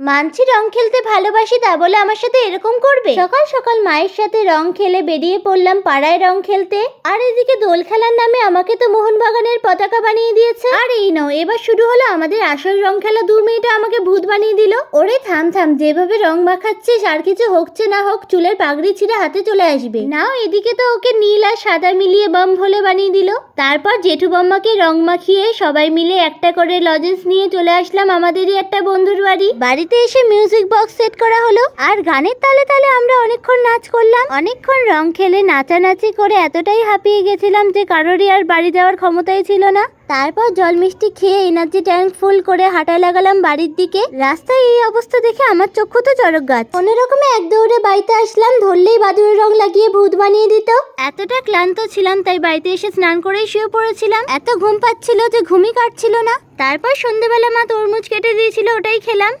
মানছি রং খেলতে ভালোবাসি, তা বলে আমার সাথে এরকম করবে? সকাল সকাল মায়ের সাথে রং খেলে বেরিয়ে পড়লাম পাড়ায় রং খেলতে। আর এদিকে দোল খেলার নামে আমাকে তো মোহনবাগানের পতাকা বানিয়ে দিয়েছে। আর এই নাও, এবার শুরু হলো আমাদের আসল রং খেলা। 2 মিনিটে আমাকে ভূত বানিয়ে দিল। ওরে থাম থাম, যেভাবে রং মাখাচ্ছিস আর কিছু হচ্ছে না হোক, চুলের পাগড়ি ছিঁড়ে হাতে চলে আসবে। নাও, এদিকে তো ওকে নীল আর সাদা মিলিয়ে বম ভোলে বানিয়ে দিল। তারপর জেঠু বম্মাকে রং মাখিয়ে সবাই মিলে একটা করে লজেন্স নিয়ে চলে আসলাম আমাদেরই একটা বন্ধুর বাড়িতে এসে মিউজিক বক্স সেট করা হলো আর গানের তালে তালে আমরা অনেকক্ষণ নাচ করলাম। অনেকক্ষণ রং খেলে নাচানাচি করে এতটাই হাঁপিয়ে গেছিলাম যে কারোরই আর বাড়ি যাওয়ার ক্ষমতাই ছিল না। তারপর জল মিষ্টি খেয়ে এনার্জি ট্যাঙ্ক ফুল করে হাঁটা লাগালাম বাড়ির দিকে। রাস্তায় এই অবস্থা দেখে আমার চক্ষু তো চড়ক গাছ। কোনো রকমে এক দৌড়ে বাড়িতে আসলাম, ধরলেই বাদুড়ের রং লাগিয়ে ভূত বানিয়ে দিত। এতটা ক্লান্ত ছিলাম তাই বাড়িতে এসে স্নান করেই শুয়ে পড়েছিলাম। এত ঘুম পাচ্ছিল যে ঘুমই কাটছিল না। তারপর সন্ধ্যেবেলা মা তরমুজ কেটে দিয়েছিল, ওটাই খেলাম।